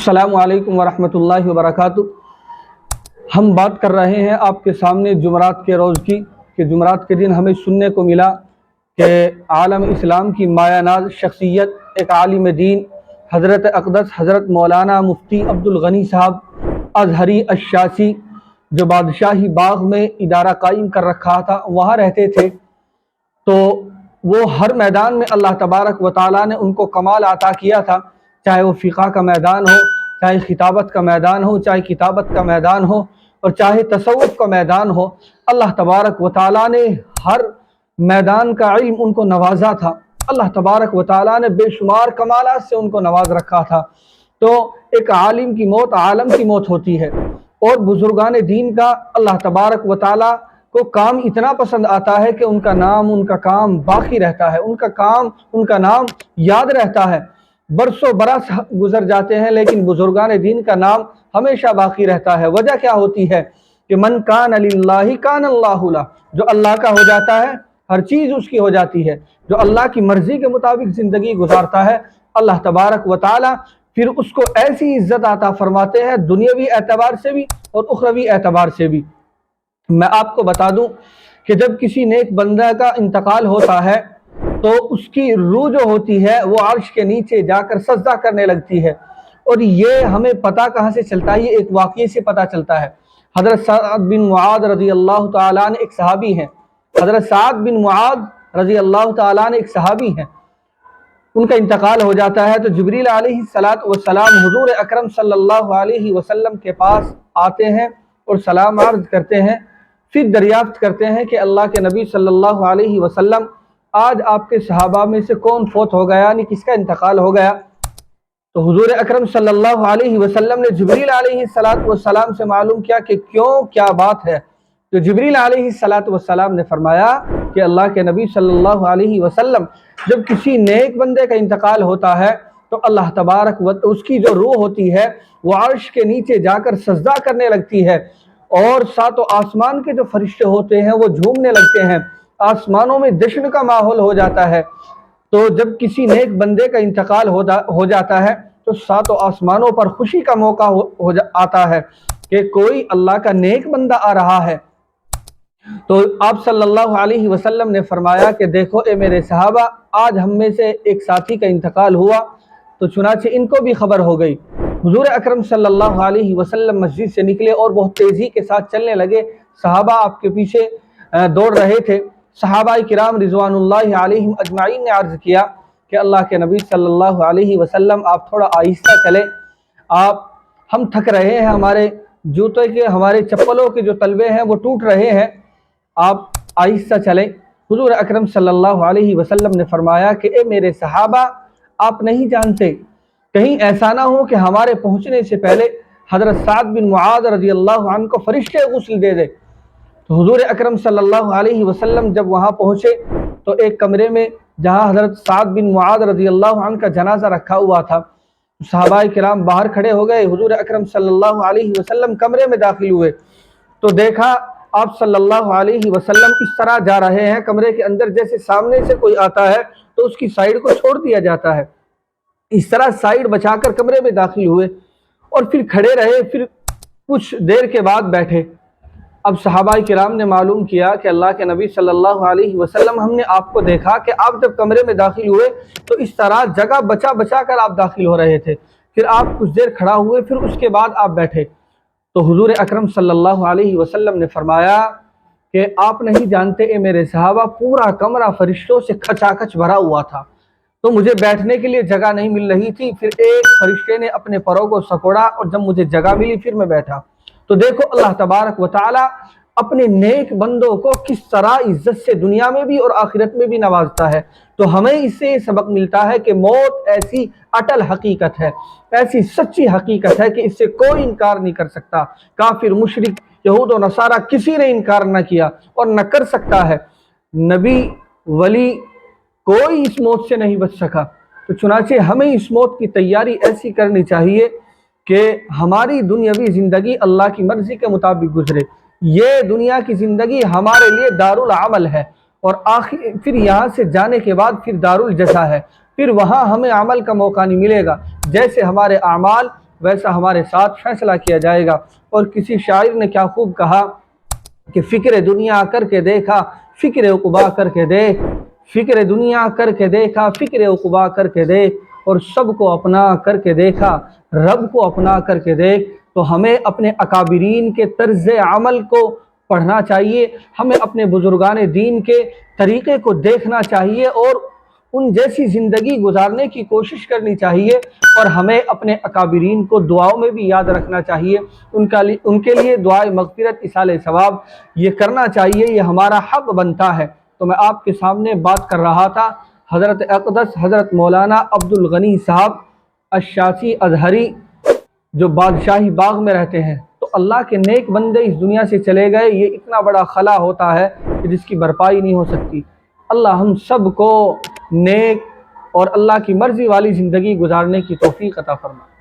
السلام علیکم ورحمۃ اللہ وبرکاتہ۔ ہم بات کر رہے ہیں آپ کے سامنے جمعرات کے روز کی کہ جمعرات کے دن ہمیں سننے کو ملا کہ عالم اسلام کی مایہ ناز شخصیت ایک عالم دین حضرت اقدس حضرت مولانا مفتی عبدالغنی صاحب ازہری الشاسی جو بادشاہی باغ میں ادارہ قائم کر رکھا تھا وہاں رہتے تھے، تو وہ ہر میدان میں اللہ تبارک و تعالیٰ نے ان کو کمال عطا کیا تھا، چاہے وہ فقہ کا میدان ہو، چاہے خطابت کا میدان ہو، چاہے کتابت کا میدان ہو، اور چاہے تصوف کا میدان ہو۔ اللہ تبارک و تعالیٰ نے ہر میدان کا علم ان کو نوازا تھا۔ اللہ تبارک و تعالیٰ نے بے شمار کمالات سے ان کو نواز رکھا تھا۔ تو ایک عالم کی موت عالم کی موت ہوتی ہے، اور بزرگان دین کا اللہ تبارک و تعالیٰ کو کام اتنا پسند آتا ہے کہ ان کا نام ان کا کام باقی رہتا ہے، ان کا کام ان کا نام یاد رہتا ہے۔ برسوں برس گزر جاتے ہیں لیکن بزرگان دین کا نام ہمیشہ باقی رہتا ہے۔ وجہ کیا ہوتی ہے کہ من کان للہ کان اللہ لہ، جو اللہ کا ہو جاتا ہے ہر چیز اس کی ہو جاتی ہے۔ جو اللہ کی مرضی کے مطابق زندگی گزارتا ہے اللہ تبارک و تعالی پھر اس کو ایسی عزت عطا فرماتے ہیں دنیاوی اعتبار سے بھی اور اخروی اعتبار سے بھی۔ میں آپ کو بتا دوں کہ جب کسی نیک بندہ کا انتقال ہوتا ہے تو اس کی روح جو ہوتی ہے وہ عرش کے نیچے جا کر سجدہ کرنے لگتی ہے، اور یہ ہمیں پتہ کہاں سے چلتا ہے؟ یہ ایک واقعے سے پتہ چلتا ہے۔ حضرت سعد بن معاذ رضی اللہ تعالیٰ عنہ ایک صحابی ہیں، حضرت سعد بن معاذ رضی اللہ تعالیٰ عنہ ایک صحابی ہیں، ان کا انتقال ہو جاتا ہے تو جبریل علیہ السلام حضور اکرم صلی اللہ علیہ وسلم کے پاس آتے ہیں اور سلام عرض کرتے ہیں، پھر دریافت کرتے ہیں کہ اللہ کے نبی صلی اللہ علیہ وسلم آج آپ کے صحابہ میں سے کون فوت ہو گیا، یعنی کس کا انتقال ہو گیا؟ تو حضور اکرم صلی اللہ علیہ وسلم نے جبریل علیہ السلام سے معلوم کیا کہ کیا بات ہے؟ تو جبریل علیہ السلام نے فرمایا کہ اللہ کے نبی صلی اللہ علیہ وسلم جب کسی نیک بندے کا انتقال ہوتا ہے تو اللہ تبارک و اس کی جو روح ہوتی ہے وہ عرش کے نیچے جا کر سجدہ کرنے لگتی ہے، اور ساتوں آسمان کے جو فرشتے ہوتے ہیں وہ جھومنے لگتے ہیں، آسمانوں میں جشن کا ماحول ہو جاتا ہے۔ تو جب کسی نیک بندے کا انتقال ہو جاتا ہے تو ساتوں آسمانوں پر خوشی کا موقع آتا ہے کہ کوئی اللہ کا نیک بندہ آ رہا ہے۔ تو آپ صلی اللہ علیہ وسلم نے فرمایا کہ دیکھو اے میرے صحابہ، آج ہم میں سے ایک ساتھی کا انتقال ہوا، تو چنانچہ ان کو بھی خبر ہو گئی۔ حضور اکرم صلی اللہ علیہ وسلم مسجد سے نکلے اور بہت تیزی کے ساتھ چلنے لگے، صحابہ آپ کے پیچھے دوڑ رہے تھے۔ صحابہ کرام رضوان اللہ علیہم اجمعین نے عرض کیا کہ اللہ کے نبی صلی اللہ علیہ وسلم آپ تھوڑا آہستہ چلیں، ہم تھک رہے ہیں، ہمارے جوتے کے ہمارے چپلوں کے جو تلوے ہیں وہ ٹوٹ رہے ہیں، آپ آہستہ چلیں۔ حضور اکرم صلی اللہ علیہ وسلم نے فرمایا کہ اے میرے صحابہ، آپ نہیں جانتے کہیں ایسا نہ ہو کہ ہمارے پہنچنے سے پہلے حضرت سعد بن معاذ رضی اللہ عنہ کو فرشتے غسل دے دے۔ تو حضور اکرم صلی اللہ علیہ وسلم جب وہاں پہنچے تو ایک کمرے میں جہاں حضرت سعد بن معاذ رضی اللہ عنہ کا جنازہ رکھا ہوا تھا، صحابہ کرام باہر کھڑے ہو گئے، حضور اکرم صلی اللہ علیہ وسلم کمرے میں داخل ہوئے تو دیکھا آپ صلی اللہ علیہ وسلم اس طرح جا رہے ہیں کمرے کے اندر جیسے سامنے سے کوئی آتا ہے تو اس کی سائیڈ کو چھوڑ دیا جاتا ہے، اس طرح سائیڈ بچا کر کمرے میں داخل ہوئے اور پھر کھڑے رہے، پھر کچھ دیر کے بعد بیٹھے۔ اب صحابہ کرام نے معلوم کیا کہ اللہ کے نبی صلی اللہ علیہ وسلم ہم نے آپ کو دیکھا کہ آپ جب کمرے میں داخل ہوئے تو اس طرح جگہ بچا بچا کر آپ داخل ہو رہے تھے، پھر آپ کچھ دیر کھڑا ہوئے، پھر اس کے بعد آپ بیٹھے۔ تو حضور اکرم صلی اللہ علیہ وسلم نے فرمایا کہ آپ نہیں جانتے اے میرے صحابہ، پورا کمرہ فرشتوں سے کھچا کھچ بھرا ہوا تھا، تو مجھے بیٹھنے کے لیے جگہ نہیں مل رہی تھی، پھر ایک فرشتے نے اپنے پروں کو سکوڑا اور جب مجھے جگہ ملی پھر میں بیٹھا۔ تو دیکھو اللہ تبارک و تعالی اپنے نیک بندوں کو کس طرح عزت سے دنیا میں بھی اور آخرت میں بھی نوازتا ہے۔ تو ہمیں اس سے یہ سبق ملتا ہے کہ موت ایسی اٹل حقیقت ہے، ایسی سچی حقیقت ہے کہ اس سے کوئی انکار نہیں کر سکتا۔ کافر، مشرک، یہود و نصارہ کسی نے انکار نہ کیا اور نہ کر سکتا ہے، نبی، ولی، کوئی اس موت سے نہیں بچ سکا۔ تو چنانچہ ہمیں اس موت کی تیاری ایسی کرنی چاہیے کہ ہماری دنیاوی زندگی اللہ کی مرضی کے مطابق گزرے۔ یہ دنیا کی زندگی ہمارے لیے دارالعمل ہے، اور پھر یہاں سے جانے کے بعد پھر دارالجزا ہے، پھر وہاں ہمیں عمل کا موقع نہیں ملے گا۔ جیسے ہمارے اعمال ویسا ہمارے ساتھ فیصلہ کیا جائے گا۔ اور کسی شاعر نے کیا خوب کہا کہ فکر دنیا کر کے دیکھا فکر عقبا کر کے دیکھ، فکر دنیا کر کے دیکھا فکر عقبا کر کے دیکھ، اور سب کو اپنا کر کے دیکھا رب کو اپنا کر کے دیکھ۔ تو ہمیں اپنے اکابرین کے طرز عمل کو پڑھنا چاہیے، ہمیں اپنے بزرگان دین کے طریقے کو دیکھنا چاہیے اور ان جیسی زندگی گزارنے کی کوشش کرنی چاہیے، اور ہمیں اپنے اکابرین کو دعاؤں میں بھی یاد رکھنا چاہیے، ان کے لیے دعائے مغفرت ایصال ثواب یہ کرنا چاہیے، یہ ہمارا حق بنتا ہے۔ تو میں آپ کے سامنے بات کر رہا تھا حضرت اقدس حضرت مولانا عبد الغنی صاحب الشاسی ازہری جو بادشاہی باغ میں رہتے ہیں۔ تو اللہ کے نیک بندے اس دنیا سے چلے گئے، یہ اتنا بڑا خلا ہوتا ہے کہ جس کی بھرپائی نہیں ہو سکتی۔ اللہ ہم سب کو نیک اور اللہ کی مرضی والی زندگی گزارنے کی توفیق عطا فرمائے۔